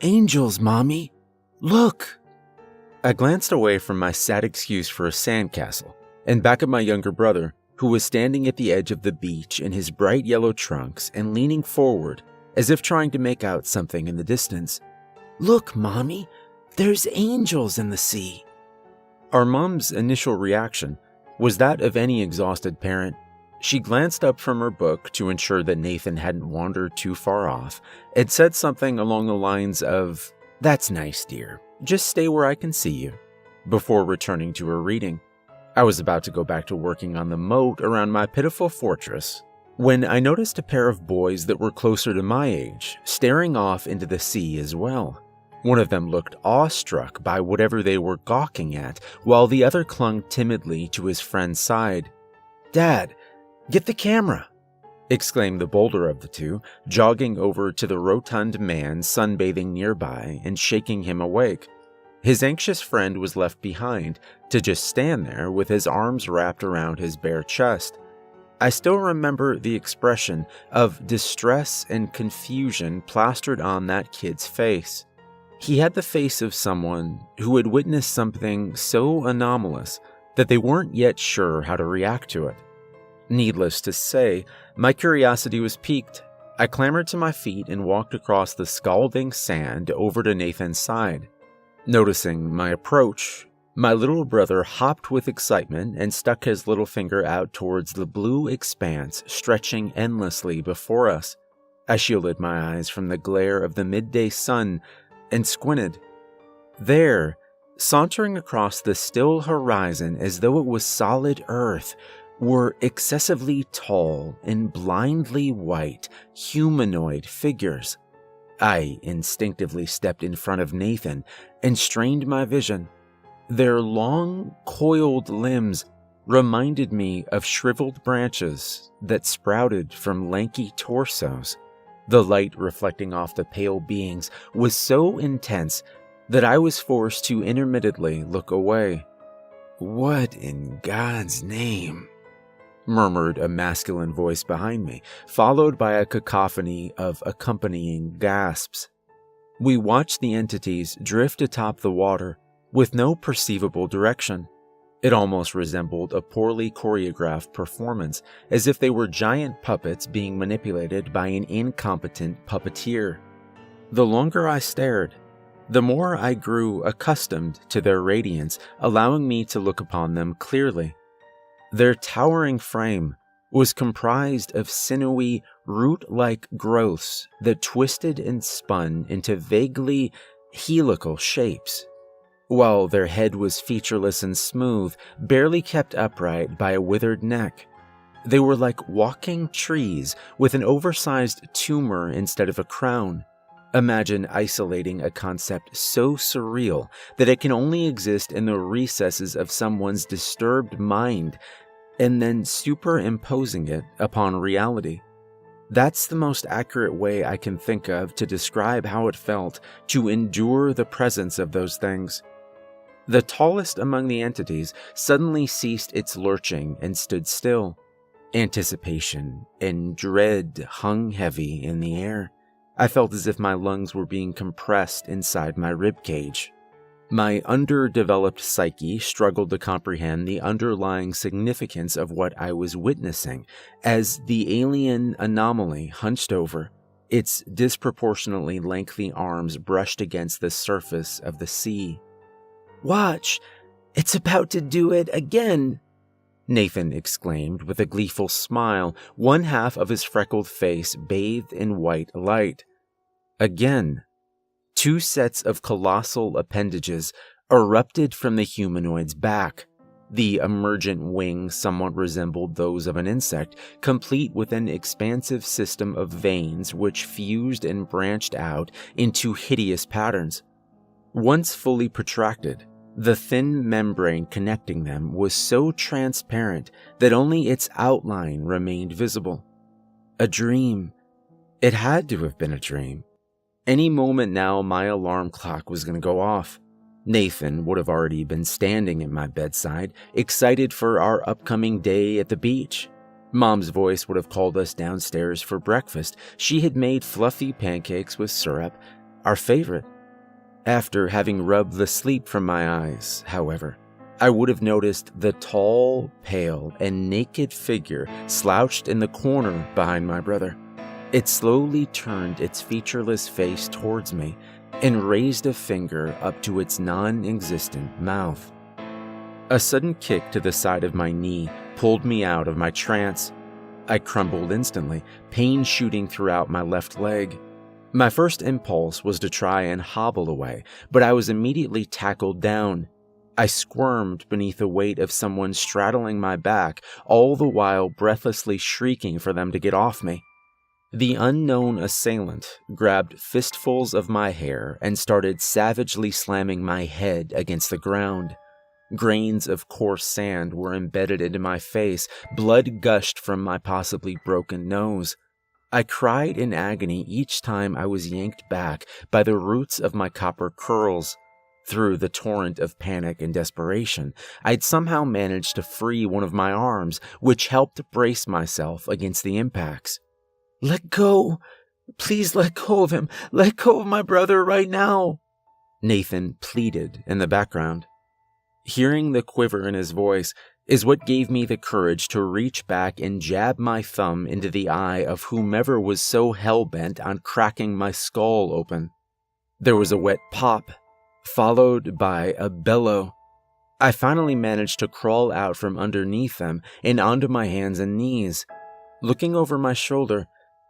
Angels, Mommy! Look! I glanced away from my sad excuse for a sandcastle and back at my younger brother, who was standing at the edge of the beach in his bright yellow trunks and leaning forward as if trying to make out something in the distance. Look, Mommy! There's angels in the sea! Our mom's initial reaction was that of any exhausted parent. She glanced up from her book to ensure that Nathan hadn't wandered too far off and said something along the lines of, "That's nice, dear. Just stay where I can see you," before returning to her reading. I was about to go back to working on the moat around my pitiful fortress when I noticed a pair of boys that were closer to my age staring off into the sea as well. One of them looked awestruck by whatever they were gawking at, while the other clung timidly to his friend's side. "Dad, get the camera!" exclaimed the bolder of the two, jogging over to the rotund man sunbathing nearby and shaking him awake. His anxious friend was left behind to just stand there with his arms wrapped around his bare chest. I still remember the expression of distress and confusion plastered on that kid's face. He had the face of someone who had witnessed something so anomalous that they weren't yet sure how to react to it. Needless to say, my curiosity was piqued. I clambered to my feet and walked across the scalding sand over to Nathan's side. Noticing my approach, my little brother hopped with excitement and stuck his little finger out towards the blue expanse stretching endlessly before us. I shielded my eyes from the glare of the midday sun and squinted. There, sauntering across the still horizon as though it was solid earth, were excessively tall and blindly white, humanoid figures. I instinctively stepped in front of Nathan and strained my vision. Their long, coiled limbs reminded me of shriveled branches that sprouted from lanky torsos. The light reflecting off the pale beings was so intense that I was forced to intermittently look away. "What in God's name?" murmured a masculine voice behind me, followed by a cacophony of accompanying gasps. We watched the entities drift atop the water with no perceivable direction. It almost resembled a poorly choreographed performance, as if they were giant puppets being manipulated by an incompetent puppeteer. The longer I stared, the more I grew accustomed to their radiance, allowing me to look upon them clearly. Their towering frame was comprised of sinewy, root-like growths that twisted and spun into vaguely helical shapes, while their head was featureless and smooth, barely kept upright by a withered neck. They were like walking trees with an oversized tumor instead of a crown. Imagine isolating a concept so surreal that it can only exist in the recesses of someone's disturbed mind and then superimposing it upon reality. That's the most accurate way I can think of to describe how it felt to endure the presence of those things. The tallest among the entities suddenly ceased its lurching and stood still. Anticipation and dread hung heavy in the air. I felt as if my lungs were being compressed inside my ribcage. My underdeveloped psyche struggled to comprehend the underlying significance of what I was witnessing as the alien anomaly hunched over, its disproportionately lengthy arms brushed against the surface of the sea. "Watch! It's about to do it again!" Nathan exclaimed with a gleeful smile, one half of his freckled face bathed in white light. Again, two sets of colossal appendages erupted from the humanoid's back. The emergent wings somewhat resembled those of an insect, complete with an expansive system of veins which fused and branched out into hideous patterns. Once fully protracted, the thin membrane connecting them was so transparent that only its outline remained visible. A dream. It had to have been a dream. Any moment now, my alarm clock was going to go off. Nathan would have already been standing at my bedside, excited for our upcoming day at the beach. Mom's voice would have called us downstairs for breakfast. She had made fluffy pancakes with syrup. our favorite. After having rubbed the sleep from my eyes, however, I would have noticed the tall, pale, and naked figure slouched in the corner behind my brother. It slowly turned its featureless face towards me and raised a finger up to its non-existent mouth. A sudden kick to the side of my knee pulled me out of my trance. I crumbled instantly, pain shooting throughout my left leg. My first impulse was to try and hobble away, but I was immediately tackled down. I squirmed beneath the weight of someone straddling my back, all the while breathlessly shrieking for them to get off me. The unknown assailant grabbed fistfuls of my hair and started savagely slamming my head against the ground. Grains of coarse sand were embedded into my face, blood gushed from my possibly broken nose. I cried in agony each time I was yanked back by the roots of my copper curls. Through the torrent of panic and desperation, I'd somehow managed to free one of my arms, which helped brace myself against the impacts. "Let go! Please let go of him! Let go of my brother right now!" Nathan pleaded in the background. Hearing the quiver in his voice is what gave me the courage to reach back and jab my thumb into the eye of whomever was so hell-bent on cracking my skull open. There was a wet pop, followed by a bellow. I finally managed to crawl out from underneath them and onto my hands and knees. Looking over my shoulder,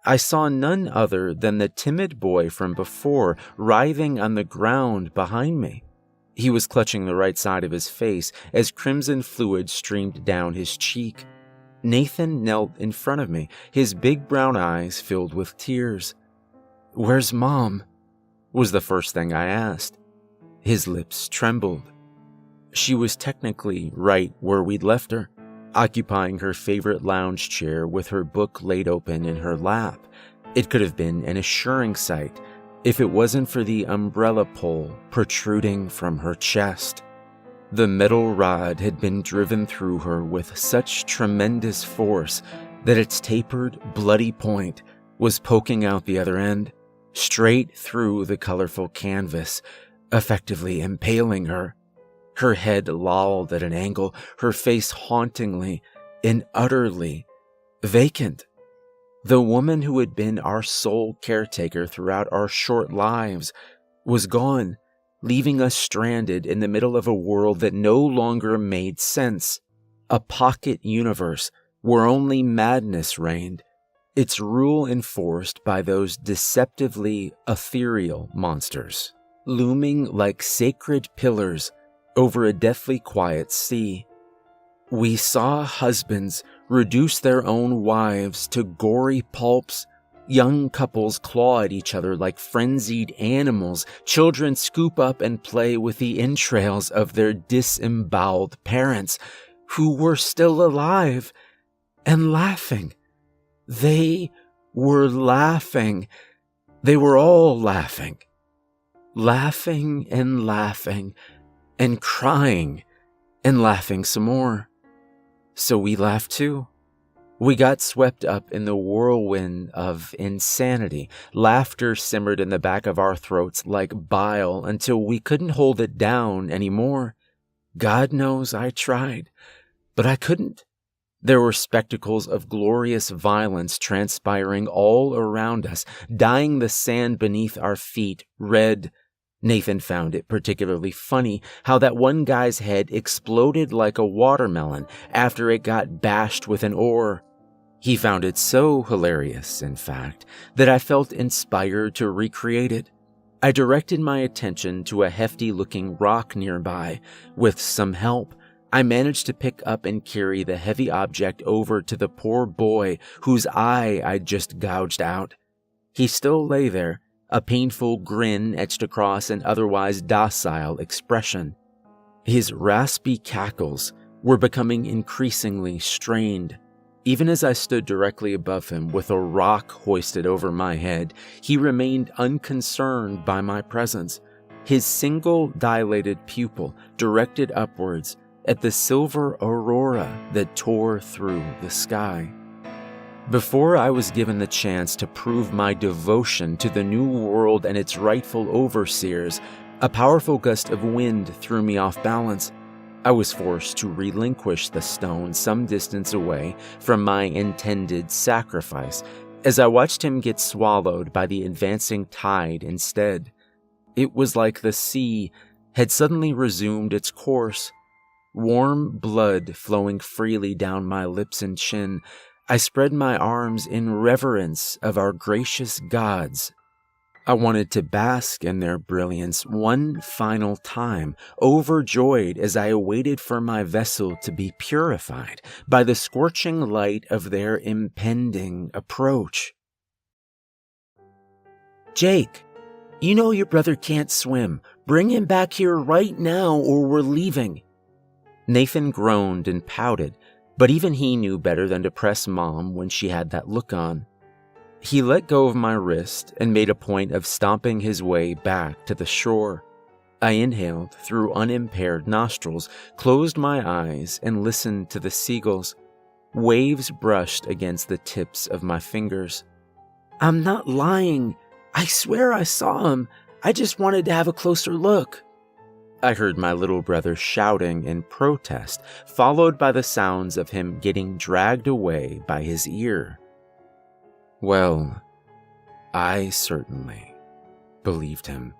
I saw none other than the timid boy from before writhing on the ground behind me. He was clutching the right side of his face as crimson fluid streamed down his cheek. Nathan knelt in front of me, his big brown eyes filled with tears. "Where's Mom?" was the first thing I asked. His lips trembled. She was technically right where we'd left her, occupying her favorite lounge chair with her book laid open in her lap. It could have been an assuring sight if it wasn't for the umbrella pole protruding from her chest. The metal rod had been driven through her with such tremendous force that its tapered, bloody point was poking out the other end, straight through the colorful canvas, effectively impaling her. Her head lolled at an angle, her face hauntingly and utterly vacant. The woman who had been our sole caretaker throughout our short lives was gone, leaving us stranded in the middle of a world that no longer made sense. A pocket universe where only madness reigned, its rule enforced by those deceptively ethereal monsters, looming like sacred pillars over a deathly quiet sea. We saw husbands reduce their own wives to gory pulps, young couples claw at each other like frenzied animals, children scoop up and play with the entrails of their disemboweled parents, who were still alive and laughing. They were laughing. They were all laughing. Laughing and laughing and crying and laughing some more. So we laughed too. We got swept up in the whirlwind of insanity. Laughter simmered in the back of our throats like bile until we couldn't hold it down anymore. God knows I tried, but I couldn't. There were spectacles of glorious violence transpiring all around us, dyeing the sand beneath our feet red. Nathan found it particularly funny how that one guy's head exploded like a watermelon after it got bashed with an oar. He found it so hilarious, in fact, that I felt inspired to recreate it. I directed my attention to a hefty-looking rock nearby. With some help, I managed to pick up and carry the heavy object over to the poor boy whose eye I'd just gouged out. He still lay there, a painful grin etched across an otherwise docile expression. His raspy cackles were becoming increasingly strained. Even as I stood directly above him with a rock hoisted over my head, he remained unconcerned by my presence, his single dilated pupil directed upwards at the silver aurora that tore through the sky. Before I was given the chance to prove my devotion to the new world and its rightful overseers, a powerful gust of wind threw me off balance. I was forced to relinquish the stone some distance away from my intended sacrifice, as I watched him get swallowed by the advancing tide instead. It was like the sea had suddenly resumed its course. Warm blood flowing freely down my lips and chin, I spread my arms in reverence of our gracious gods. I wanted to bask in their brilliance one final time, overjoyed as I awaited for my vessel to be purified by the scorching light of their impending approach. "Jake, you know your brother can't swim. Bring him back here right now or we're leaving." Nathan groaned and pouted, but even he knew better than to press Mom when she had that look on. He let go of my wrist and made a point of stomping his way back to the shore. I inhaled through unimpaired nostrils, closed my eyes, and listened to the seagulls. Waves brushed against the tips of my fingers. "I'm not lying. I swear I saw him. I just wanted to have a closer look." I heard my little brother shouting in protest, followed by the sounds of him getting dragged away by his ear. Well, I certainly believed him.